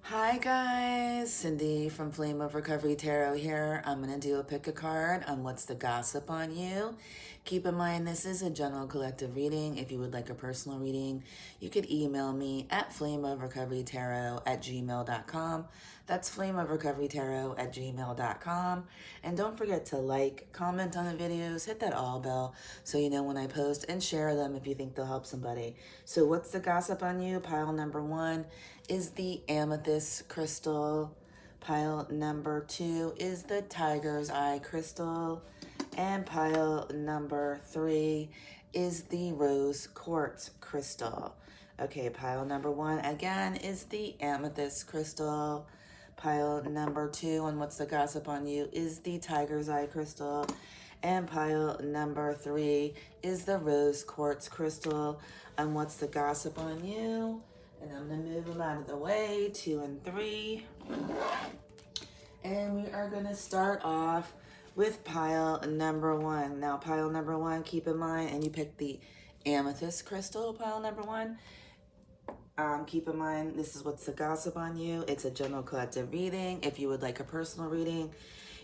Hi guys, Cindy from Flame of Recovery Tarot here. I'm going to do a pick a card on what's the gossip on you. Keep in mind this is a general collective reading. If you would like a personal reading, you could email me at flameofrecoverytarot@gmail.com. That's flameofrecoverytarot@gmail.com. And don't forget to like, comment on the videos, hit that all bell so you know when I post, and share them if you think they'll help somebody. So what's the gossip on you? Pile number 1 is the amethyst crystal. Pile number 2 is the tiger's eye crystal. And pile number 3 is the rose quartz crystal. Okay, pile number 1 again is the amethyst crystal. Pile number 2 and what's the gossip on you is the tiger's eye crystal. And pile number 3 is the rose quartz crystal. And what's the gossip on you? And I'm going to move them out of the way, 2 and 3. And we are going to start off with pile number 1. Now, pile number 1, keep in mind, and you picked the amethyst crystal, pile number 1. Keep in mind, this is what's the gossip on you. It's a general collective reading. If you would like a personal reading,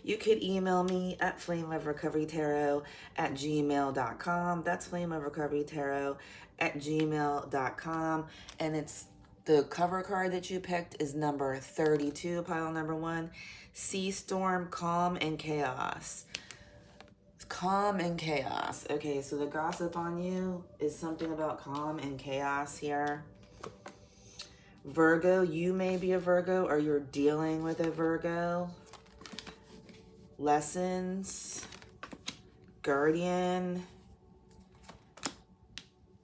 you could email me at flameofrecoverytarot@gmail.com. That's flameofrecoverytarot@gmail.com. And it's the cover card that you picked is number 32, pile number 1. Sea Storm, Calm and Chaos. Calm and chaos. Okay, so the gossip on you is something about calm and chaos here. Virgo, you may be a Virgo or you're dealing with a Virgo. Lessons, Guardian,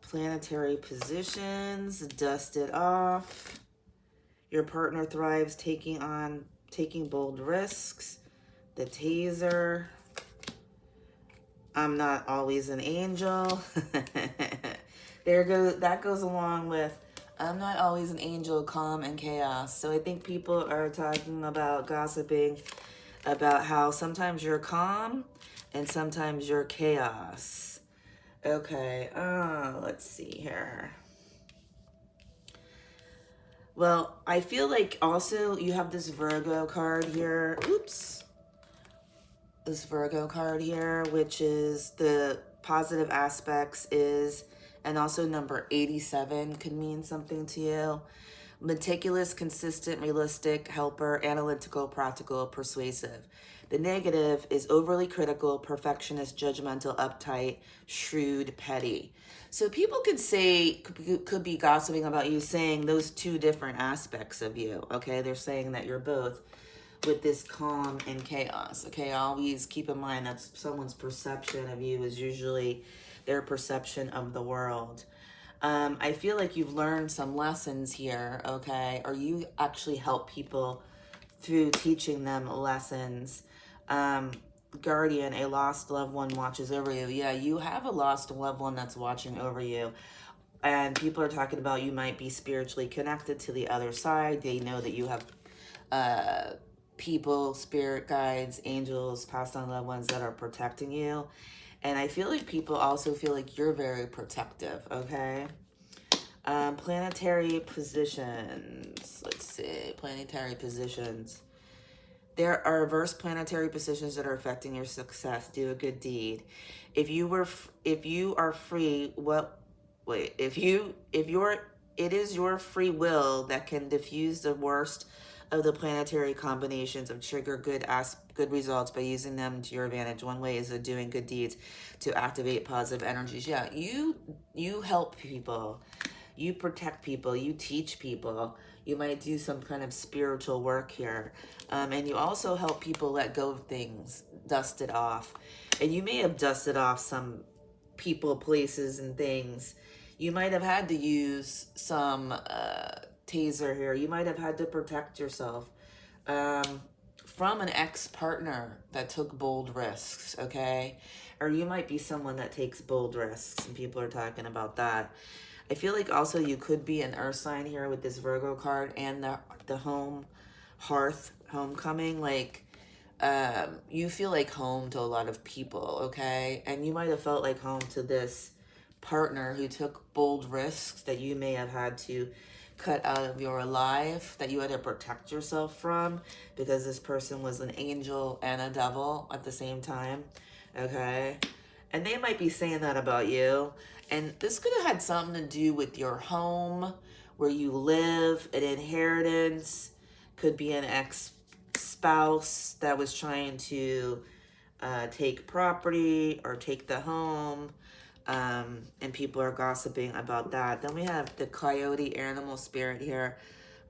planetary positions, dusted off. Your partner thrives taking bold risks. The taser. I'm not always an angel. That goes along with I'm not always an angel, calm and chaos. So I think people are talking about gossiping about how sometimes you're calm and sometimes you're chaos. Okay, let's see here. Well, I feel like also you have this Virgo card here. Oops. This Virgo card here, which is the positive aspects is, and also number 87 could mean something to you. Meticulous, consistent, realistic, helper, analytical, practical, persuasive. The negative is overly critical, perfectionist, judgmental, uptight, shrewd, petty. So people could be gossiping about you, saying those two different aspects of you, okay? They're saying that you're both with this calm and chaos, okay? Always keep in mind that someone's perception of you is usually their perception of the world. I feel like you've learned some lessons here, okay? Or you actually help people through teaching them lessons. Guardian, a lost loved one watches over you. Yeah, you have a lost loved one that's watching over you. And people are talking about you might be spiritually connected to the other side. They know that you have people, spirit guides, angels, passed on loved ones that are protecting you. And I feel like people also feel like you're very protective, okay? Planetary positions. Let's see. Planetary positions. There are reverse planetary positions that are affecting your success. Do a good deed. If you are free, it is your free will that can diffuse the worst of the planetary combinations of trigger good results by using them to your advantage. One way is doing good deeds to activate positive energies. Yeah, you help people. You protect people. You teach people. You might do some kind of spiritual work here. And you also help people let go of things, dust it off. And you may have dusted off some people, places, and things. You might have had to use some taser here. You might have had to protect yourself from an ex-partner that took bold risks, okay? Or you might be someone that takes bold risks, and people are talking about that. I feel like also you could be an earth sign here with this Virgo card and the home, hearth, homecoming. Like, you feel like home to a lot of people, okay? And you might have felt like home to this partner who took bold risks that you may have had to cut out of your life that you had to protect yourself from, because this person was an angel and a devil at the same time, okay? And they might be saying that about you. And this could have had something to do with your home, where you live, an inheritance, could be an ex-spouse that was trying to take property or take the home. And people are gossiping about that. Then we have the coyote animal spirit here.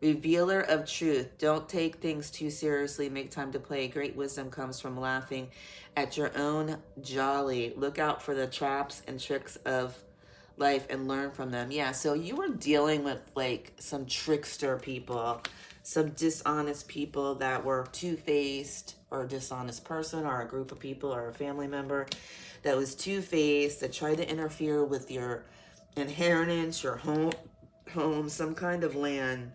Revealer of truth. Don't take things too seriously. Make time to play. Great wisdom comes from laughing at your own jolly. Look out for the traps and tricks of life and learn from them. Yeah, so you were dealing with like some trickster people, some dishonest people that were two-faced, or a dishonest person, or a group of people, or a family member that was two-faced, that tried to interfere with your inheritance, your home, some kind of land.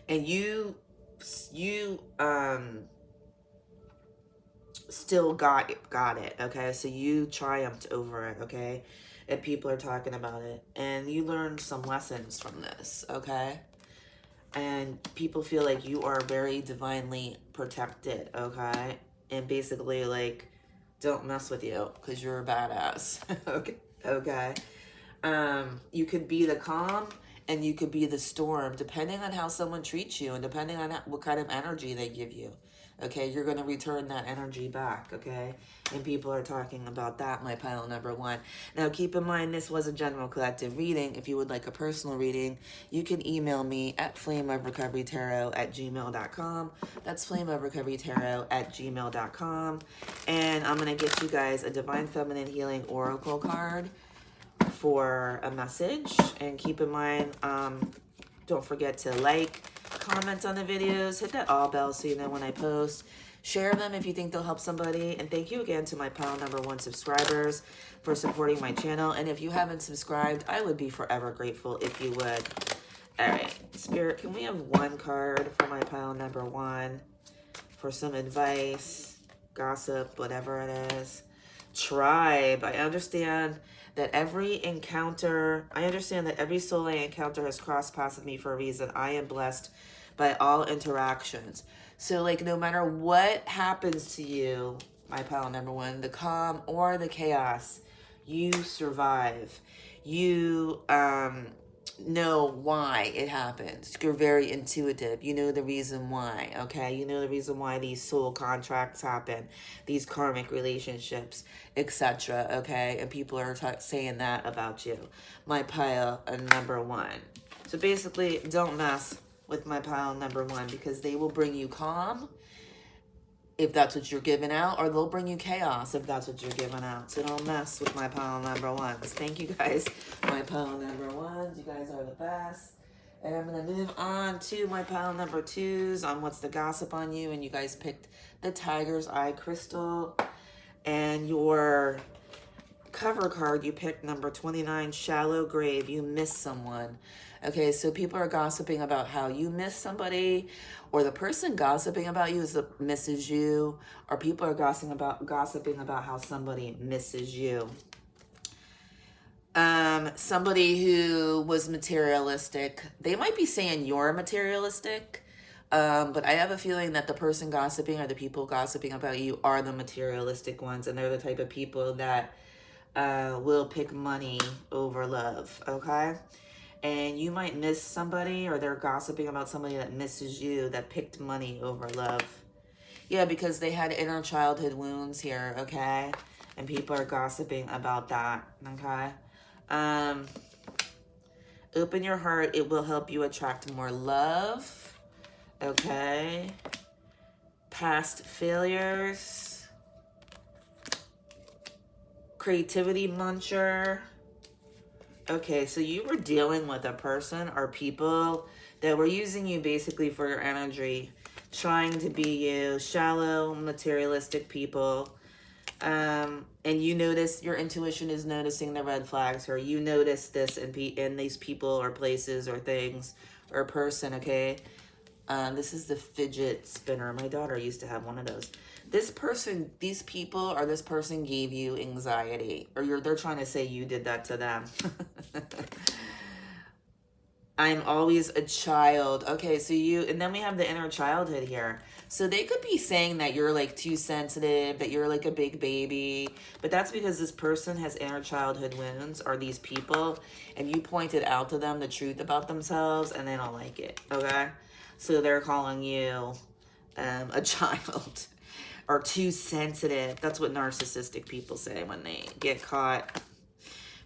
And you still got it, okay? So you triumphed over it, okay? And people are talking about it. And you learned some lessons from this, okay? And people feel like you are very divinely protected, okay? And basically, like, don't mess with you because you're a badass, okay? You could be the calm and you could be the storm, depending on how someone treats you and depending on what kind of energy they give you. Okay, you're going to return that energy back, okay? And people are talking about that, my pile number one. Now, keep in mind, this was a general collective reading. If you would like a personal reading, you can email me at flameofrecoverytarot@gmail.com. That's flameofrecoverytarot@gmail.com. And I'm going to get you guys a Divine Feminine Healing Oracle card for a message. And keep in mind, don't forget to like, comment on the videos, hit that all bell so you know when I post, share them if you think they'll help somebody, and thank you again to my pile number one subscribers for supporting my channel. And if you haven't subscribed, I would be forever grateful if you would. All right, Spirit, can we have one card for my pile number one for some advice, gossip, whatever it is? Tribe. I understand that every soul I encounter has crossed paths with me for a reason. I am blessed by all interactions. So, like, no matter what happens to you, my pile number one, the calm or the chaos, you survive. You know why it happens. You're very intuitive. You know the reason why, okay? You know the reason why these soul contracts happen, these karmic relationships, etc., okay? And people are saying that about you. My pile number one. So basically, don't mess with my pile number one, because they will bring you calm if that's what you're giving out, or they'll bring you chaos if that's what you're giving out. So don't mess with my pile number ones. Thank you guys, my pile number ones. You guys are the best. And I'm going to move on to my pile number twos on what's the gossip on you. And you guys picked the Tiger's Eye Crystal. And your cover card, you picked number 29, Shallow Grave. You missed someone. Okay, so people are gossiping about how you miss somebody, or the person gossiping about you misses you, or people are gossiping about how somebody misses you. Somebody who was materialistic, they might be saying you're materialistic, but I have a feeling that the person gossiping or the people gossiping about you are the materialistic ones, and they're the type of people that will pick money over love, okay? And you might miss somebody, or they're gossiping about somebody that misses you, that picked money over love. Yeah, because they had inner childhood wounds here, okay? And people are gossiping about that, okay? Open your heart. It will help you attract more love, okay? Past failures. Creativity muncher. Okay, so you were dealing with a person or people that were using you basically for your energy, trying to be you, shallow, materialistic people. And you notice, your intuition is noticing the red flags, or you notice this in these people or places or things or person, okay? This is the fidget spinner. My daughter used to have one of those. This person gave you anxiety, or they're trying to say you did that to them. I'm always a child. Okay, so and then we have the inner childhood here. So they could be saying that you're like too sensitive, that you're like a big baby, but that's because this person has inner childhood wounds, or these people, and you pointed out to them the truth about themselves and they don't like it, okay? So they're calling you a child or too sensitive. That's what narcissistic people say when they get caught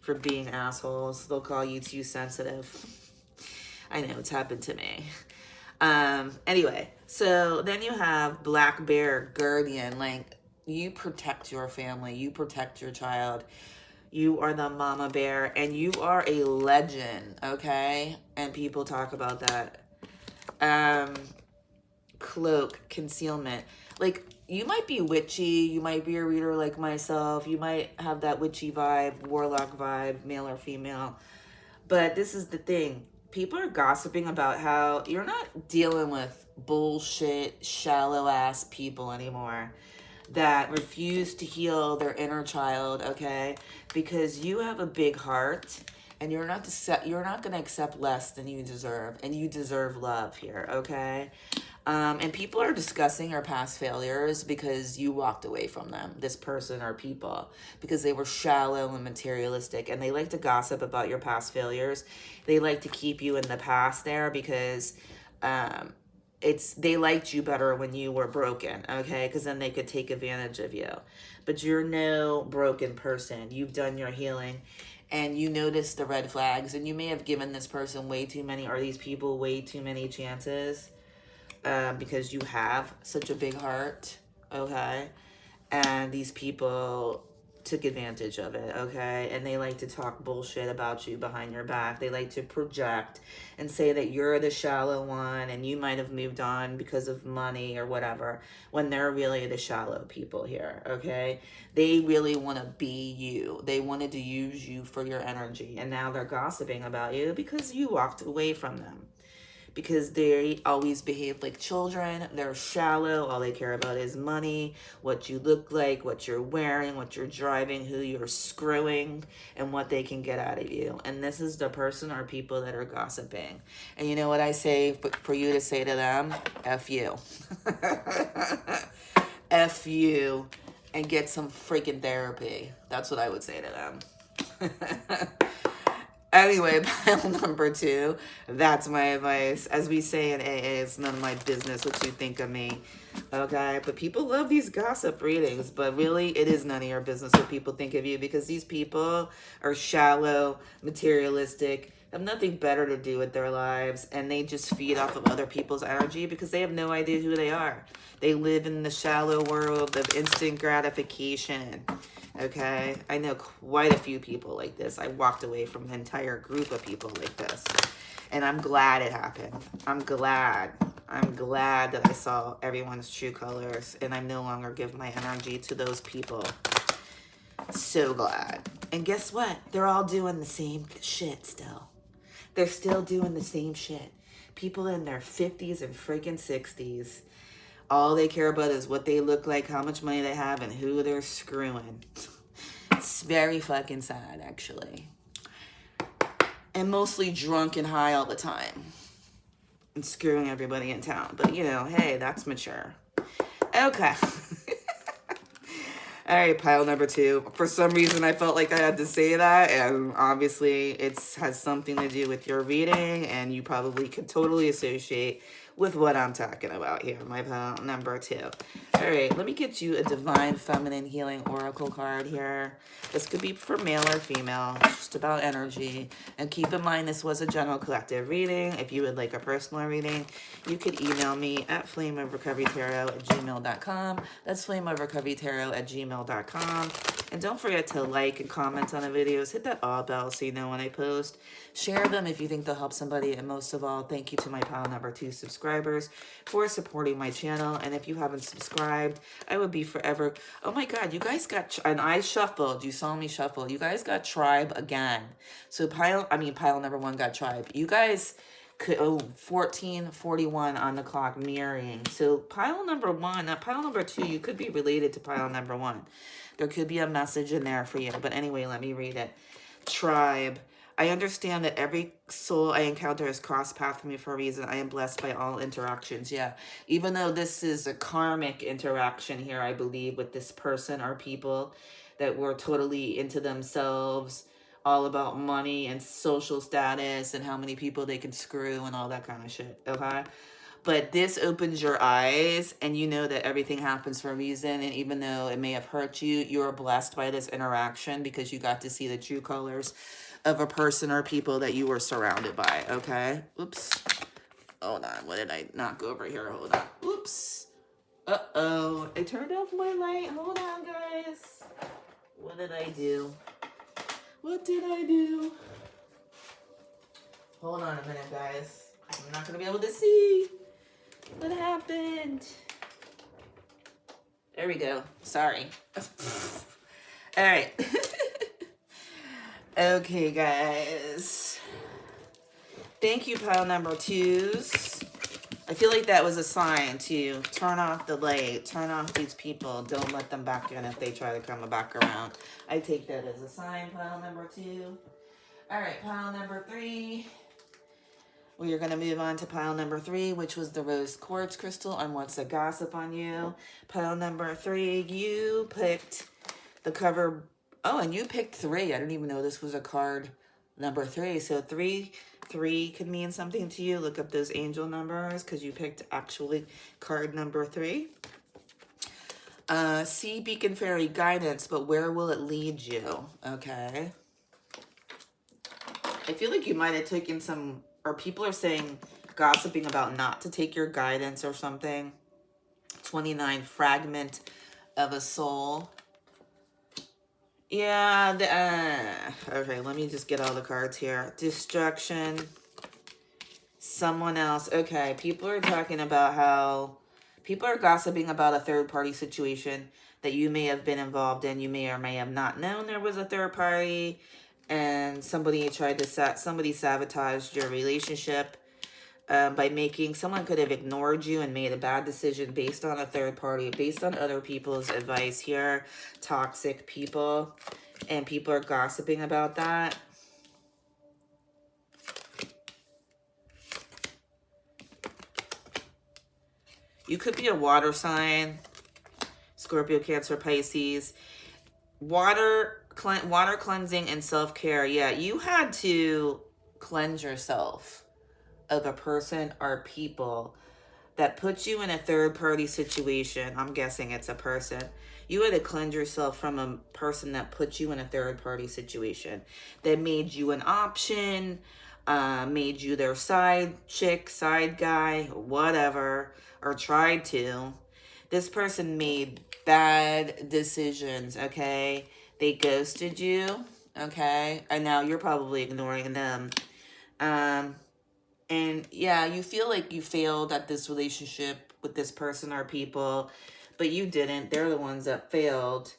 for being assholes. They'll call you too sensitive. I know, it's happened to me. Anyway, so then you have Black Bear Guardian. Like, you protect your family, you protect your child. You are the mama bear, and you are a legend, okay? And people talk about that. Cloak, concealment. Like, you might be witchy, you might be a reader like myself, you might have that witchy vibe, warlock vibe, male or female. But this is the thing. People are gossiping about how you're not dealing with bullshit, shallow ass people anymore that refuse to heal their inner child, okay? Because you have a big heart and you're not going to accept less than you deserve, and you deserve love here, okay? And people are discussing your past failures because you walked away from them, this person or people, because they were shallow and materialistic, and they like to gossip about your past failures. They like to keep you in the past there because they liked you better when you were broken, okay? Because then they could take advantage of you. But you're no broken person. You've done your healing, and you notice the red flags, and you may have given this person way too many, or these people way too many chances. Because you have such a big heart, okay? And these people took advantage of it, okay? And they like to talk bullshit about you behind your back. They like to project and say that you're the shallow one and you might have moved on because of money or whatever, when they're really the shallow people here, okay? They really want to be you. They wanted to use you for your energy, and now they're gossiping about you because you walked away from them. Because they always behave like children. They're shallow. All they care about is money, what you look like, what you're wearing, what you're driving, who you're screwing, and what they can get out of you. And this is the person or people that are gossiping. And you know what I say for you to say to them? F you. F you. And get some freaking therapy. That's what I would say to them. Anyway, pile number 2, that's my advice. As we say in AA, it's none of my business what you think of me, okay? But people love these gossip readings, but really, it is none of your business what people think of you, because these people are shallow, materialistic, have nothing better to do with their lives, and they just feed off of other people's energy because they have no idea who they are. They live in the shallow world of instant gratification. Okay, I know quite a few people like this. I walked away from an entire group of people like this, and I'm glad it happened. I'm glad that I saw everyone's true colors, and I no longer give my energy to those people. So glad. And guess what? They're all doing the same shit still. They're still doing the same shit. People in their 50s and freaking 60s. All they care about is what they look like, how much money they have, and who they're screwing. It's very fucking sad, actually. And mostly drunk and high all the time. And screwing everybody in town. But, you know, hey, that's mature. Okay. All right, pile number 2. For some reason, I felt like I had to say that, and obviously it has something to do with your reading, and you probably could totally associate with what I'm talking about here, my pile number 2. All right, let me get you a Divine Feminine Healing Oracle card here. This could be for male or female. It's just about energy. And keep in mind, this was a general collective reading. If you would like a personal reading, you could email me at flameofrecoverytarot@gmail.com. That's flameofrecoverytarot@gmail.com. And don't forget to like and comment on the videos. Hit that all bell so you know when I post. Share them if you think they'll help somebody. And most of all, thank you to my pile number 2 subscribers for supporting my channel. And if you haven't subscribed, I would be forever. Oh my God, you guys got, and I shuffled. You saw me shuffle. You guys got tribe again. So pile number 1 got tribe. You guys could, 14:41 on the clock, mirroring. So pile number 1, not pile number 2, you could be related to pile number 1. There could be a message in there for you. But anyway, let me read it. Tribe. I understand that every soul I encounter has crossed paths with me for a reason. I am blessed by all interactions. Yeah. Even though this is a karmic interaction here, I believe, with this person or people that were totally into themselves, all about money and social status and how many people they can screw and all that kind of shit. Okay? But this opens your eyes and you know that everything happens for a reason. And even though it may have hurt you, you're blessed by this interaction because you got to see the true colors of a person or people that you were surrounded by. Okay? Oops. Hold on. What did I not go over here? Hold on. Oops. Uh-oh. I turned off my light. Hold on, guys. What did I do? What did I do? Hold on a minute, guys. I'm not going to be able to see. What happened? There we go. Sorry. All right. Okay, guys. Thank you, pile number 2s. I feel like that was a sign to turn off the light, turn off these people. Don't let them back in if they try to come back around. I take that as a sign, pile number 2. All right, pile number 3. We are going to move on to pile number 3, which was the rose quartz crystal on what's the gossip on you. Pile number 3, you picked the cover. Oh, and you picked 3. I didn't even know this was a card number 3. So 3 could mean something to you. Look up those angel numbers because you picked actually card number 3. See beacon fairy guidance, but where will it lead you? Okay. I feel like you might have taken some, or people are saying, gossiping about not to take your guidance or something. 29, fragment of a soul. Yeah, okay, let me just get all the cards here. Destruction. Someone else. Okay, people are talking about how people are gossiping about a third-party situation that you may have been involved in. You may or may have not known there was a third party, and somebody tried to somebody sabotaged your relationship by making, someone could have ignored you and made a bad decision based on a third party, based on other people's advice here. Toxic people, and people are gossiping about that. You could be a water sign, Scorpio, Cancer, Pisces. Water cleansing and self-care. Yeah, you had to cleanse yourself of a person or people that puts you in a third-party situation. I'm guessing it's a person. You had to cleanse yourself from a person that put you in a third-party situation, that made you an option, made you their side chick, side guy, whatever, or tried to. This person made bad decisions, okay? They ghosted you, okay? And now you're probably ignoring them. And yeah, you feel like you failed at this relationship with this person or people, but you didn't. They're the ones that failed.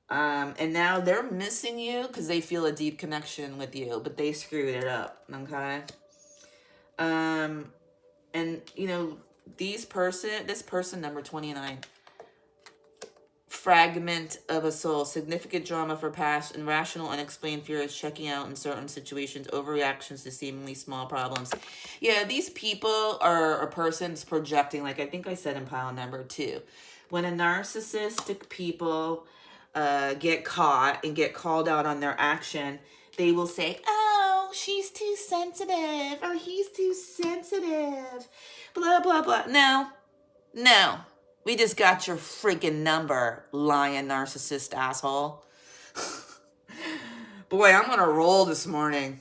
And now they're missing you because they feel a deep connection with you, but they screwed it up, okay? And, you know, this person, number 29, fragment of a soul, significant drama for past, irrational, unexplained fears, checking out in certain situations, overreactions to seemingly small problems. Yeah, these people are a person's projecting, like I think I said in pile number 2. When a narcissistic people get caught and get called out on their action, they will say, oh, she's too sensitive, or he's too sensitive, blah, blah, blah. No. We just got your freaking number, lying narcissist asshole. Boy, I'm on a roll this morning.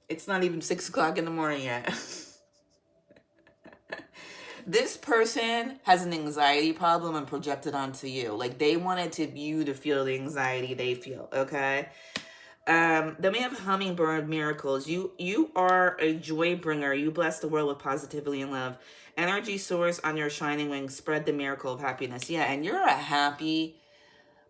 It's not even 6 o'clock in the morning yet. This person has an anxiety problem and projected onto you. Like, they wanted you to feel the anxiety they feel, okay? Then we have hummingbird miracles. You are a joy bringer. You bless the world with positivity and love. Energy soars on your shining wings. Spread the miracle of happiness. Yeah, and you're a happy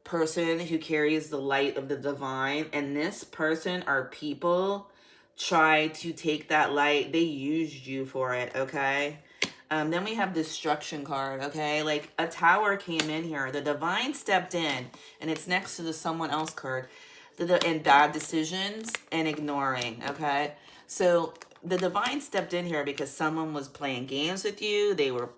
person who carries the light of the divine. And this person or people try to take that light. They used you for it, okay? Then we have destruction card, okay? Like a tower came in here. The divine stepped in, and it's next to the someone else card. and bad decisions and ignoring, okay? So the divine stepped in here because someone was playing games with you. They were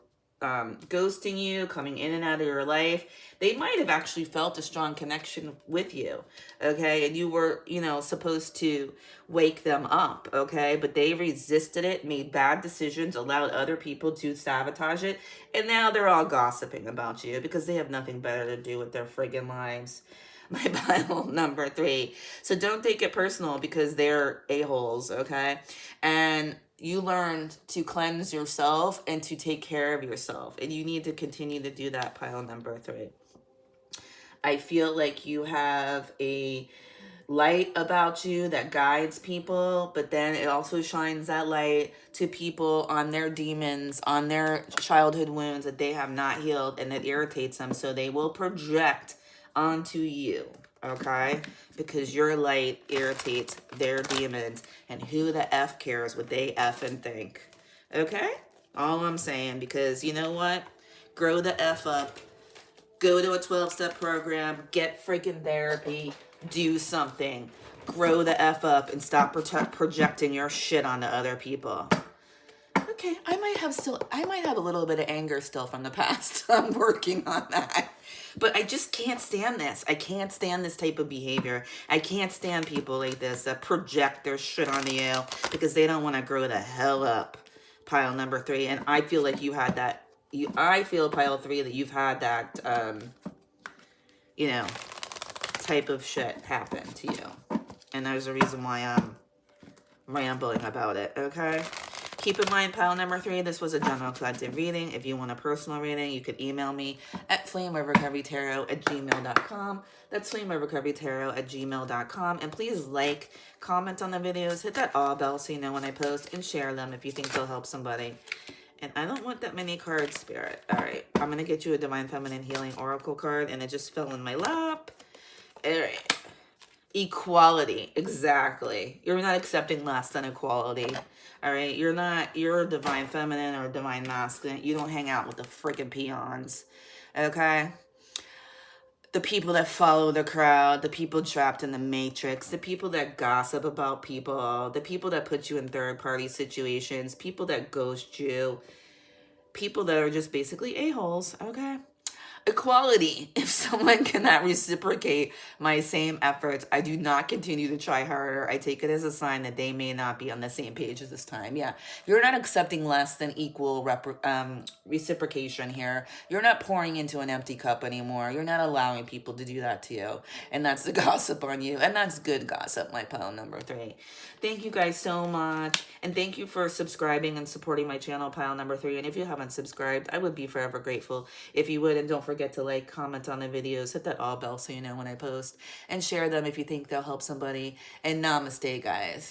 ghosting you, coming in and out of your life. They might have actually felt a strong connection with you, okay? And you were, supposed to wake them up, okay? But they resisted it, made bad decisions, allowed other people to sabotage it, and now they're all gossiping about you because they have nothing better to do with their friggin' lives. My pile number 3. So don't take it personal because they're a-holes, okay? And you learned to cleanse yourself and to take care of yourself. And you need to continue to do that, pile number 3. I feel like you have a light about you that guides people, but then it also shines that light to people on their demons, on their childhood wounds that they have not healed, and it irritates them. So they will project onto you, okay? Because your light irritates their demons, and who the F cares what they effing think, okay? All I'm saying, because you know what? Grow the F up. Go to a 12-step program, get freaking therapy, do something. Grow the F up and stop projecting your shit onto other people. Okay, I might have a little bit of anger still from the past. I'm working on that. But I just can't stand this. I can't stand this type of behavior. I can't stand people like this that project their shit onto you because they don't want to grow the hell up. Pile number 3. And I feel like you had that. I feel, pile 3, that you've had that, type of shit happen to you. And there's a reason why I'm rambling about it, okay? Keep in mind, pile number 3, this was a general collective reading. If you want a personal reading, you could email me at flameofrecoverytarot@gmail.com. That's flameofrecoverytarot@gmail.com. And please comment on the videos, hit that all bell so you know when I post, and share them if you think they'll help somebody. And I don't want that many cards, Spirit. All right, I'm going to get you a Divine Feminine Healing Oracle card, and it just fell in my lap. All right. Equality, exactly. You're not accepting less than equality. All right, you're a Divine Feminine or Divine Masculine. You don't hang out with the freaking peons, okay? The people that follow the crowd, the people trapped in the matrix, the people that gossip about people, the people that put you in third-party situations, people that ghost you, people that are just basically a-holes, okay? Equality. If someone cannot reciprocate my same efforts, I do not continue to try harder. I take it as a sign that they may not be on the same page at this time. Yeah, you're not accepting less than equal reciprocation here. You're not pouring into an empty cup anymore. You're not allowing people to do that to you. And that's the gossip on you. And that's good gossip, my pile number 3. Thank you guys so much. And thank you for subscribing and supporting my channel, pile number 3. And if you haven't subscribed, I would be forever grateful if you would. And don't forget to like, comment on the videos, hit that all bell so you know when I post, and share them if you think they'll help somebody. And namaste, guys.